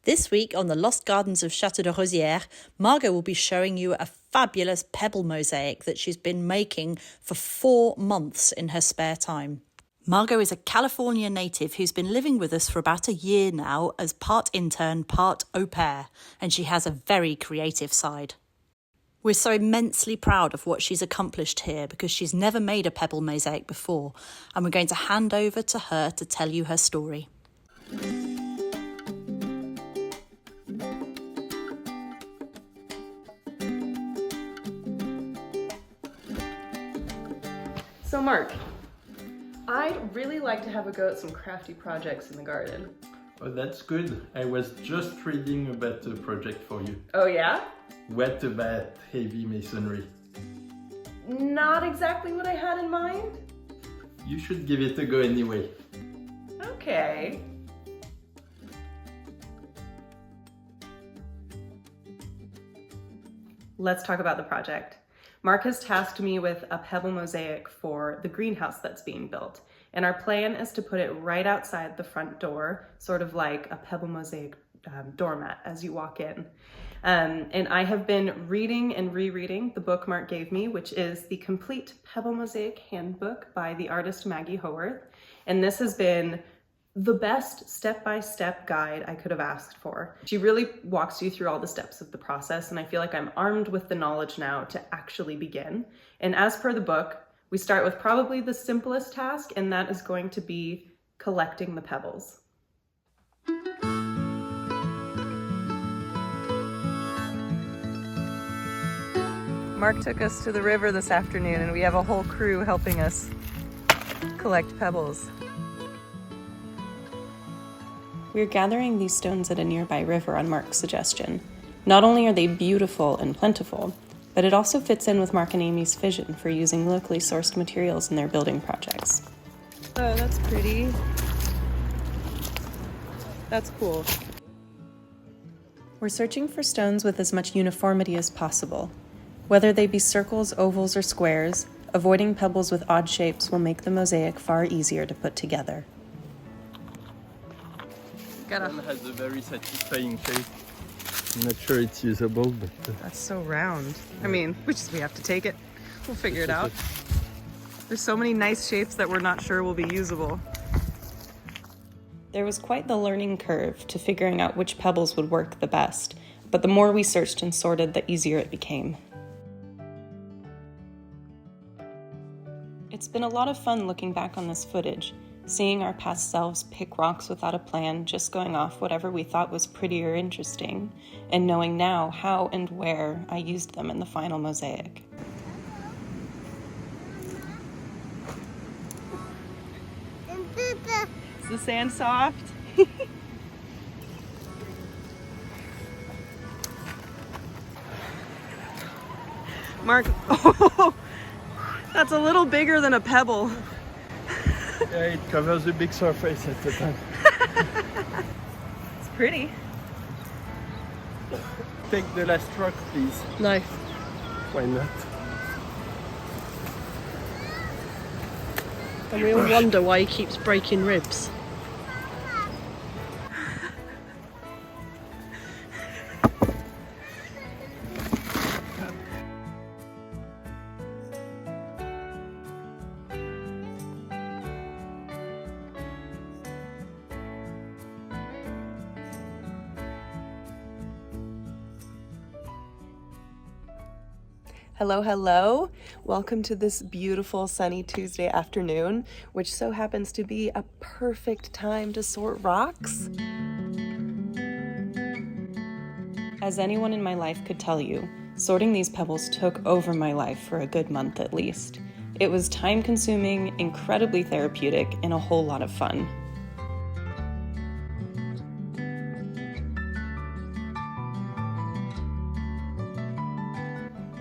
This week on the Lost Gardens of Chateau de Rosieres, Margot will be showing you a fabulous pebble mosaic that she's been making for 4 months in her spare time. Margot is a California native who's been living with us for about a year now as part intern, part au pair, and she has a very creative side. We're so immensely proud of what she's accomplished here because she's never made a pebble mosaic before, and we're going to hand over to her to tell you her story. So Mark, I'd really like to have a go at some crafty projects in the garden. Oh, that's good. I was just reading about a project for you. Oh yeah? What about heavy masonry? Not exactly what I had in mind. You should give it a go anyway. Okay. Let's talk about the project. Mark has tasked me with a pebble mosaic for the greenhouse that's being built. And our plan is to put it right outside the front door, sort of like a pebble mosaic doormat as you walk in. And I have been reading and rereading the book Mark gave me, which is the Complete Pebble Mosaic Handbook by the artist Maggie Howarth. And this has been the best step-by-step guide I could have asked for. She really walks you through all the steps of the process, and I feel like I'm armed with the knowledge now to actually begin. And as per the book, we start with probably the simplest task, and that is going to be collecting the pebbles. Mark took us to the river this afternoon, and we have a whole crew helping us collect pebbles. We're gathering these stones at a nearby river on Mark's suggestion. Not only are they beautiful and plentiful, but it also fits in with Mark and Amy's vision for using locally sourced materials in their building projects. Oh, that's pretty. That's cool. We're searching for stones with as much uniformity as possible. Whether they be circles, ovals, or squares, avoiding pebbles with odd shapes will make the mosaic far easier to put together. One has a very satisfying shape. I'm not sure it's usable, but... That's so round. I mean, we have to take it. We'll figure it out. There's so many nice shapes that we're not sure will be usable. There was quite the learning curve to figuring out which pebbles would work the best, but the more we searched and sorted, the easier it became. It's been a lot of fun looking back on this footage, seeing our past selves pick rocks without a plan, just going off whatever we thought was pretty or interesting, and knowing now how and where I used them in the final mosaic. Is the sand soft? Mark, oh, that's a little bigger than a pebble. Yeah, it covers a big surface at the time. It's pretty. Take the last rock, please. No. Why not? And we all wonder why he keeps breaking ribs. Hello, hello. Welcome to this beautiful sunny Tuesday afternoon, which so happens to be a perfect time to sort rocks. As anyone in my life could tell you, sorting these pebbles took over my life for a good month at least. It was time-consuming, incredibly therapeutic, and a whole lot of fun.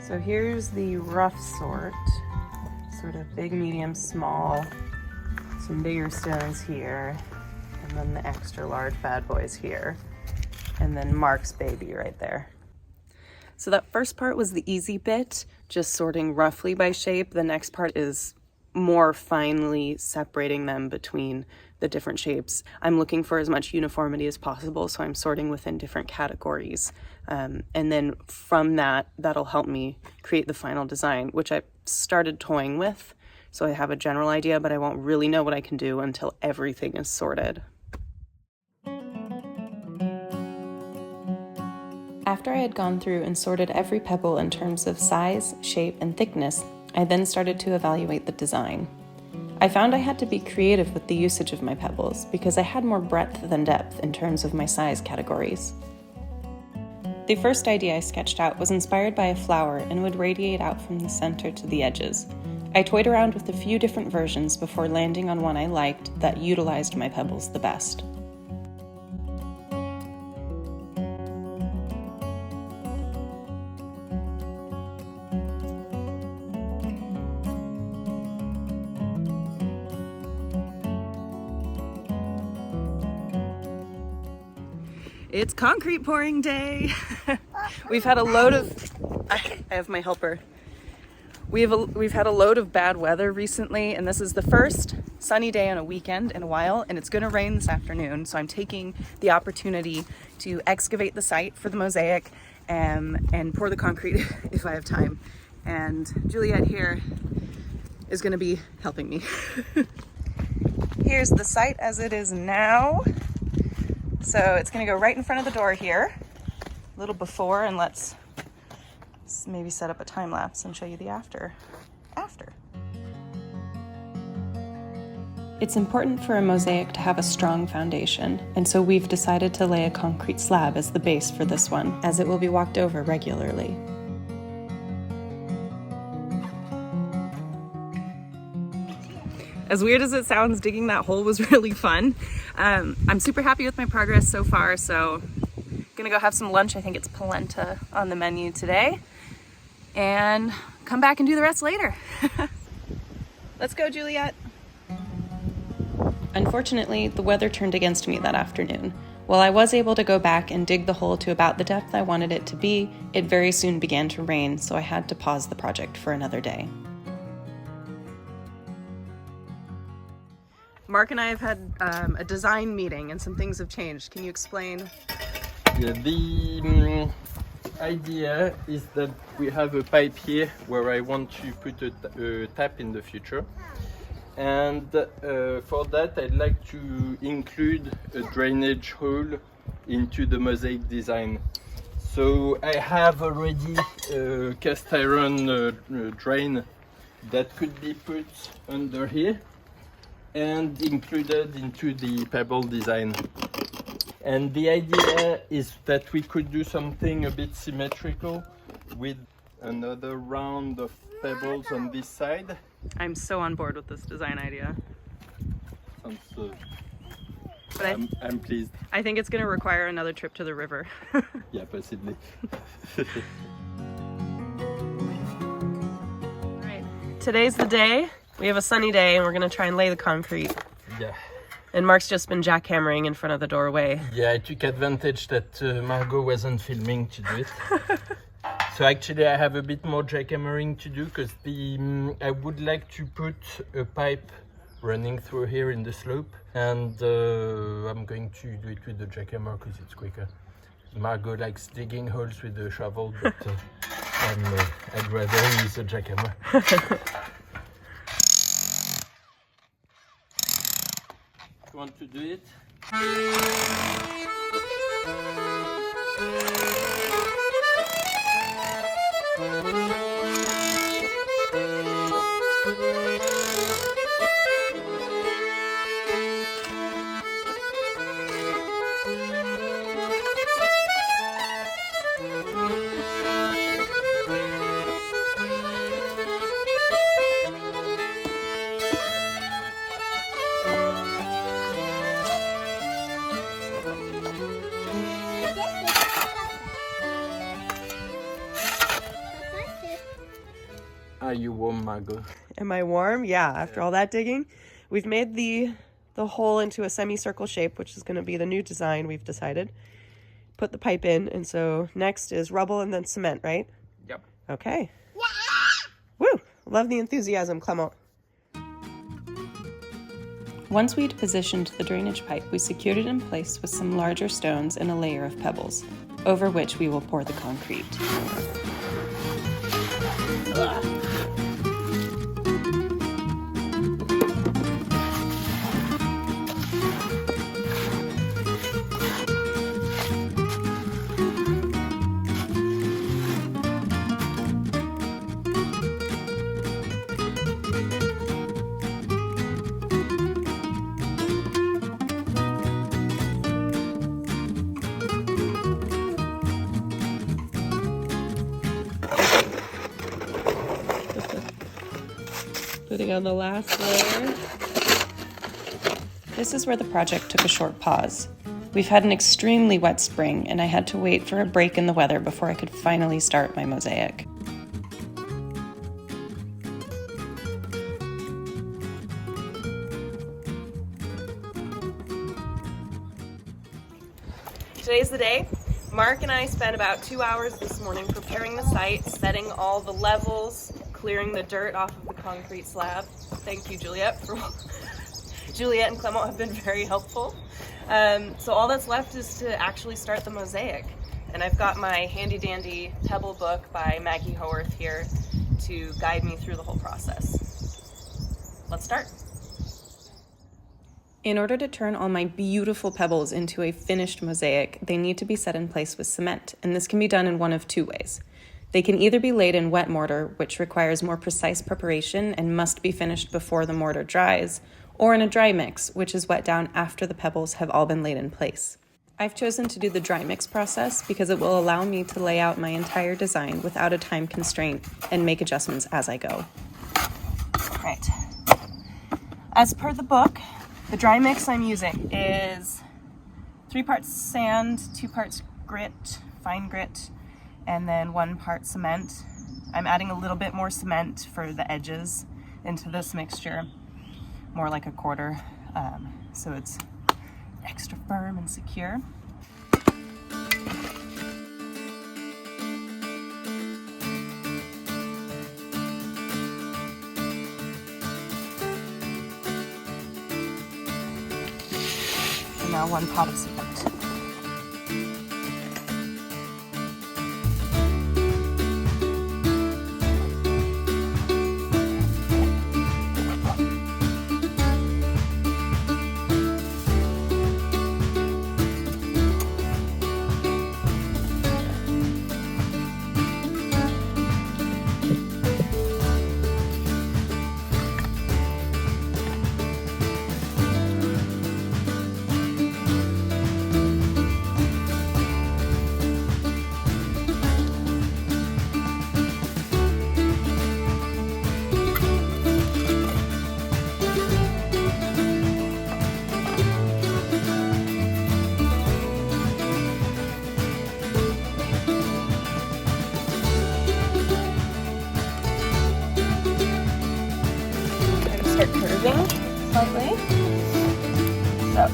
So here's the rough sort of big, medium, small, some bigger stones here, and then the extra large bad boys here, and then Mark's baby right there. So that first part was the easy bit, just sorting roughly by shape. The next part is more finely separating them between the different shapes. I'm looking for as much uniformity as possible, so I'm sorting within different categories. And then from that, that'll help me create the final design, which I started toying with. So I have a general idea, but I won't really know what I can do until everything is sorted. After I had gone through and sorted every pebble in terms of size, shape, and thickness, I then started to evaluate the design. I found I had to be creative with the usage of my pebbles because I had more breadth than depth in terms of my size categories. The first idea I sketched out was inspired by a flower and would radiate out from the center to the edges. I toyed around with a few different versions before landing on one I liked that utilized my pebbles the best. It's concrete pouring day. We've had a load of, I have my helper. We've had a load of bad weather recently, and this is the first sunny day on a weekend in a while, and it's gonna rain this afternoon. So I'm taking the opportunity to excavate the site for the mosaic and pour the concrete if I have time. And Juliet here is gonna be helping me. Here's the site as it is now. So it's gonna go right in front of the door here, a little before, and let's maybe set up a time lapse and show you the after. It's important for a mosaic to have a strong foundation, and so we've decided to lay a concrete slab as the base for this one, as it will be walked over regularly. As weird as it sounds, digging that hole was really fun. I'm super happy with my progress so far, so I'm gonna go have some lunch. I think it's polenta on the menu today, and come back and do the rest later. Let's go, Juliet. Unfortunately, the weather turned against me that afternoon. While I was able to go back and dig the hole to about the depth I wanted it to be, it very soon began to rain, so I had to pause the project for another day. Mark and I have had a design meeting and some things have changed. Can you explain? Yeah, the idea is that we have a pipe here where I want to put a tap in the future. And for that, I'd like to include a drainage hole into the mosaic design. So I have already a cast iron drain that could be put under here and included into the pebble design. And the idea is that we could do something a bit symmetrical with another round of pebbles on this side. I'm so on board with this design idea. Sounds, but I'm pleased. I think it's going to require another trip to the river. Yeah, possibly. Right. Today's the day. We have a sunny day and we're going to try and lay the concrete. Yeah. And Mark's just been jackhammering in front of the doorway. Yeah, I took advantage that Margot wasn't filming to do it. So actually I have a bit more jackhammering to do because I would like to put a pipe running through here in the slope, and I'm going to do it with the jackhammer because it's quicker. Margot likes digging holes with the shovel, but I'd rather use a jackhammer. You want to do it? Are you warm, Margot? Am I warm? Yeah, after all that digging. We've made the hole into a semicircle shape, which is going to be the new design we've decided. Put the pipe in, and so next is rubble and then cement, right? Yep. Okay. Yeah! Woo! Love the enthusiasm, Clement. Once we'd positioned the drainage pipe, we secured it in place with some larger stones and a layer of pebbles, over which we will pour the concrete. Putting on the last layer. This is where the project took a short pause. We've had an extremely wet spring, and I had to wait for a break in the weather before I could finally start my mosaic. Today's the day. Mark and I spent about 2 hours this morning preparing the site, setting all the levels, clearing the dirt off of the concrete slab. Thank you, Juliet. Juliet and Clement have been very helpful. So all that's left is to actually start the mosaic. And I've got my handy dandy pebble book by Maggie Howarth here to guide me through the whole process. Let's start. In order to turn all my beautiful pebbles into a finished mosaic, they need to be set in place with cement, and this can be done in one of two ways. They can either be laid in wet mortar, which requires more precise preparation and must be finished before the mortar dries, or in a dry mix, which is wet down after the pebbles have all been laid in place. I've chosen to do the dry mix process because it will allow me to lay out my entire design without a time constraint and make adjustments as I go. Right. As per the book, the dry mix I'm using is 3 parts sand, 2 parts grit, fine grit, and then 1 part cement. I'm adding a little bit more cement for the edges into this mixture, more like a quarter, so it's extra firm and secure. And now 1 pot of cement. Start curving slightly. So.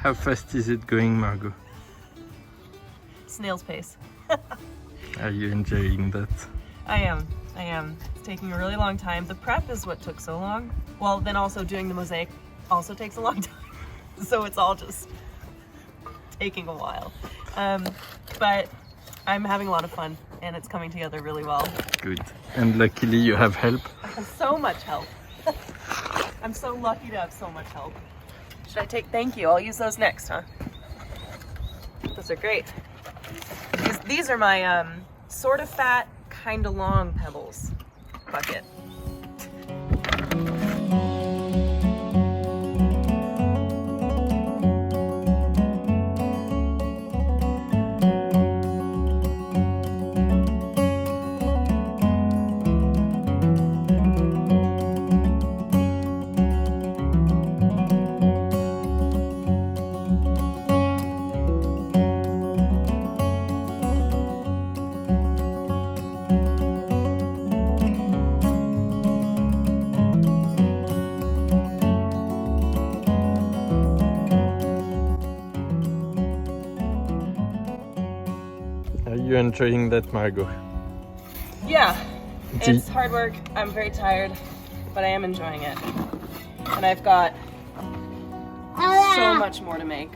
How fast is it going, Margot? Snail's pace. Are you enjoying that? I am. It's taking a really long time. The prep is what took so long. Well, then also doing the mosaic also takes a long time. So it's all just taking a while. But I'm having a lot of fun and it's coming together really well. Good. And luckily you have help. I have so much help. I'm so lucky to have so much help. Should I take, thank you, I'll use those next, huh? Those are great. These are my sort of fat, kind of long pebbles bucket. you enjoying that, Margot? Yeah, it's hard work. I'm very tired, but I am enjoying it. And I've got so much more to make.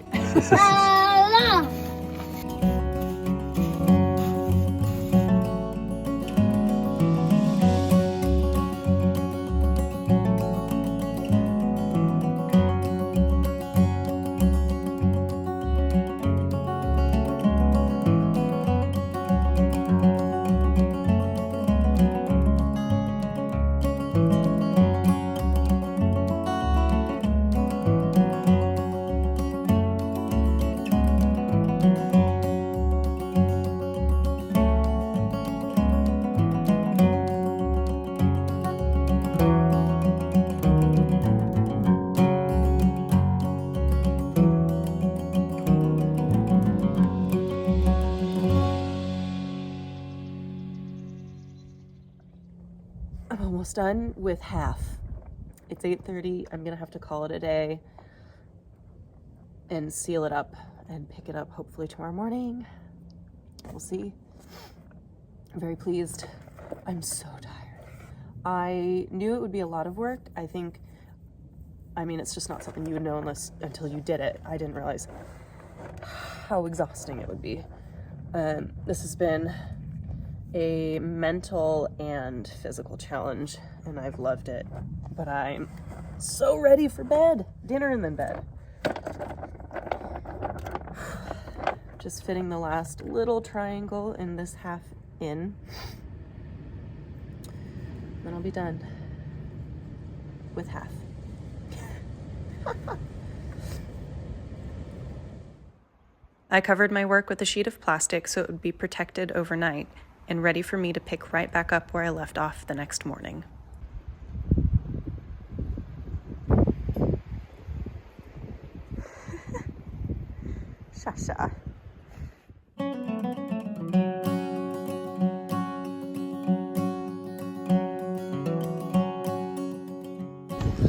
I'm almost done with half. It's 8:30. I'm gonna have to call it a day and seal it up and pick it up hopefully tomorrow morning. We'll see. I'm very pleased. I'm so tired. I knew it would be a lot of work. I mean, it's just not something you would know until you did it. I didn't realize how exhausting it would be. This has been a mental and physical challenge, and I've loved it. But I'm so ready for bed, dinner and then bed. Just fitting the last little triangle in this half in. Then I'll be done with half. I covered my work with a sheet of plastic so it would be protected overnight and ready for me to pick right back up where I left off the next morning. Shasha.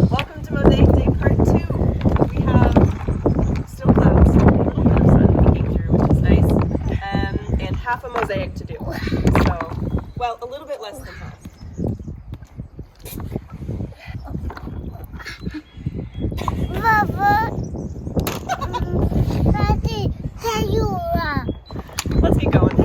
Welcome to Mosaic Day Part 2. We have still clouds, a little bit of sun peeking through, which is nice, and half a mosaic to do. So, well, a little bit less than half. Let's get going.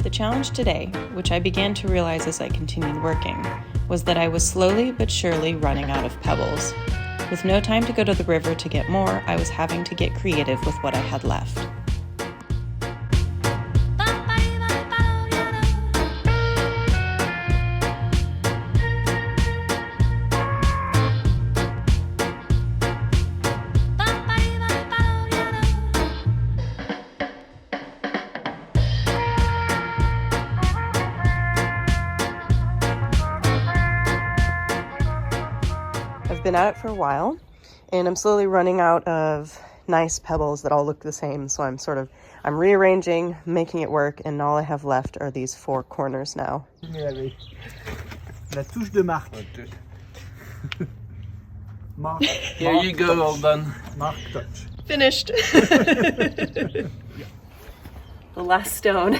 The challenge today, which I began to realize as I continued working, was that I was slowly but surely running out of pebbles. With no time to go to the river to get more, I was having to get creative with what I had left. I've been at it for a while, and I'm slowly running out of nice pebbles that all look the same, so I'm rearranging, making it work, and all I have left are these four corners now. La touche de Marc. Marc. Here you go, all done. Marc touch. Finished. The last stone.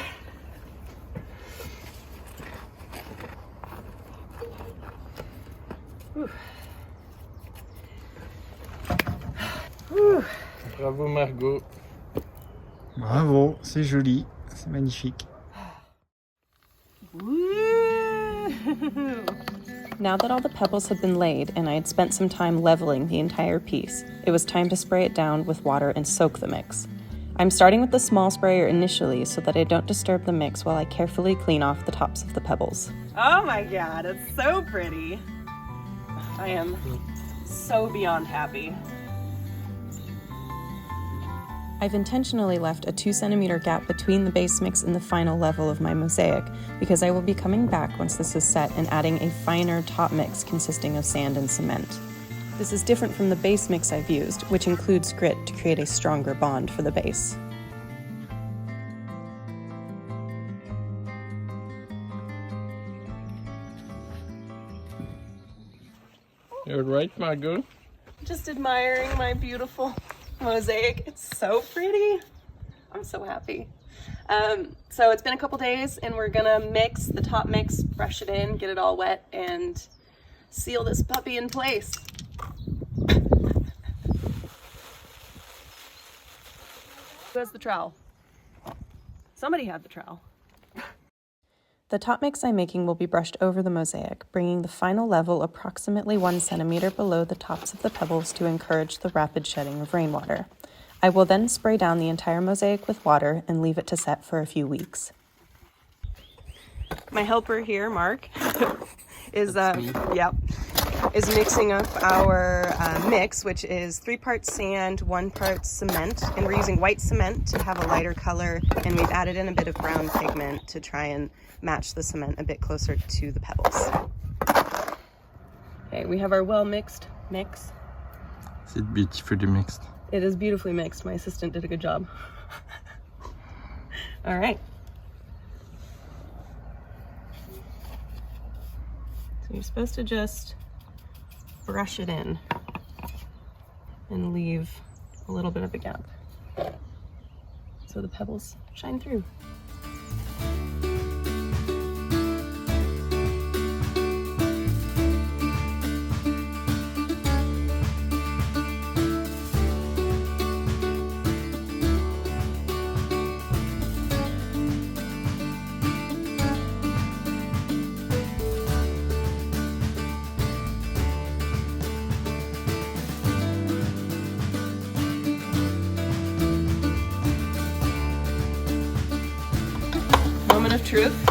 Bravo, Margot. Bravo, c'est joli, c'est magnifique. Now that all the pebbles had been laid and I had spent some time leveling the entire piece, it was time to spray it down with water and soak the mix. I'm starting with the small sprayer initially so that I don't disturb the mix while I carefully clean off the tops of the pebbles. Oh my god, it's so pretty. I am so beyond happy. I've intentionally left a 2-centimeter gap between the base mix and the final level of my mosaic because I will be coming back once this is set and adding a finer top mix consisting of sand and cement. This is different from the base mix I've used, which includes grit to create a stronger bond for the base. You're right, Margot. Just admiring my beautiful mosaic. It's so pretty. I'm so happy. So it's been a couple days and we're gonna mix the top mix, brush it in, get it all wet, and seal this puppy in place. Who has the trowel? Somebody had the trowel. The top mix I'm making will be brushed over the mosaic, bringing the final level approximately 1 centimeter below the tops of the pebbles to encourage the rapid shedding of rainwater. I will then spray down the entire mosaic with water and leave it to set for a few weeks. My helper here, Mark, is mixing up our mix, which is 3 parts sand, 1 part cement, and we're using white cement to have a lighter color, and we've added in a bit of brown pigment to try and match the cement a bit closer to the pebbles. Okay, we have our well mixed mix. Is it beautifully mixed? It is beautifully mixed. My assistant did a good job. All right. So you're supposed to just brush it in and leave a little bit of a gap so the pebbles shine through. Moment of truth.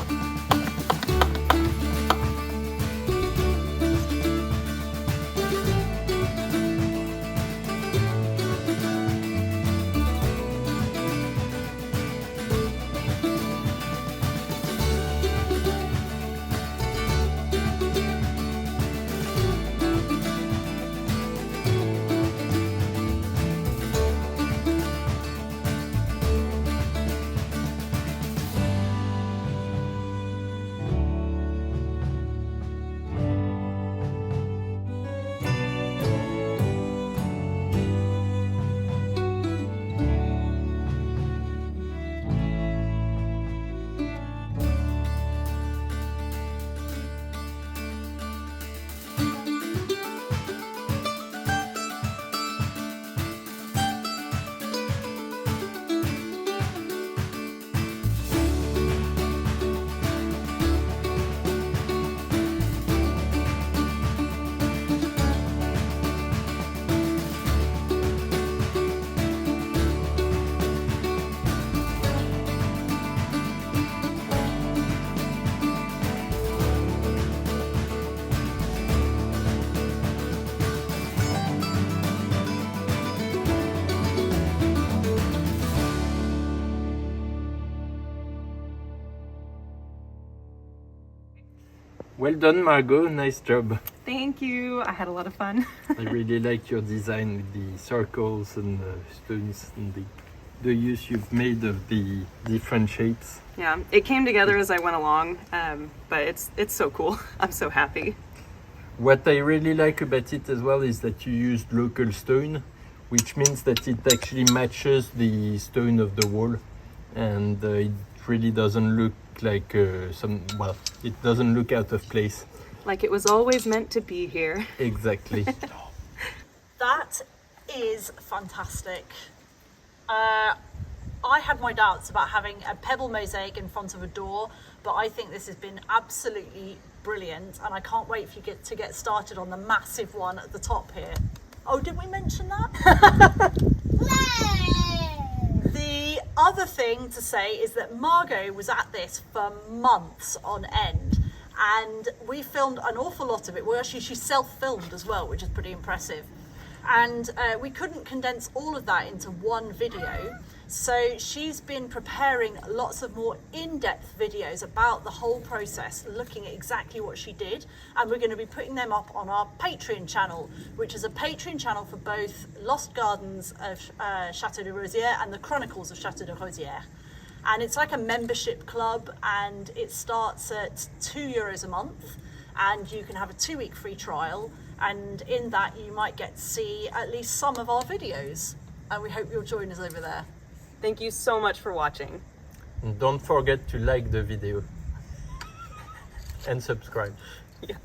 Well done, Margot. Nice job. Thank you. I had a lot of fun. I really like your design with the circles and the stones and the use you've made of the different shapes. Yeah, it came together as I went along, but it's so cool. I'm so happy. What I really like about it as well is that you used local stone, which means that it actually matches the stone of the wall, and it really doesn't look like it doesn't look out of place. Like it was always meant to be here. Exactly. That is fantastic. I had my doubts about having a pebble mosaic in front of a door, but I think this has been absolutely brilliant, and I can't wait for you to get started on the massive one at the top here. Oh, did we mention that? The other thing to say is that Margot was at this for months on end, and we filmed an awful lot of it. Well, actually, she self-filmed as well, which is pretty impressive. And we couldn't condense all of that into one video, so she's been preparing lots of more in-depth videos about the whole process, looking at exactly what she did, and we're going to be putting them up on our Patreon channel, which is a Patreon channel for both Lost Gardens of Chateau de Rosieres and the Chronicles of Chateau de Rosieres. And it's like a membership club, and it starts at €2 a month. and you can have a 2-week free trial, and in that you might get to see at least some of our videos, and we hope you'll join us over there. Thank you so much for watching. And don't forget to like the video and subscribe. Yeah.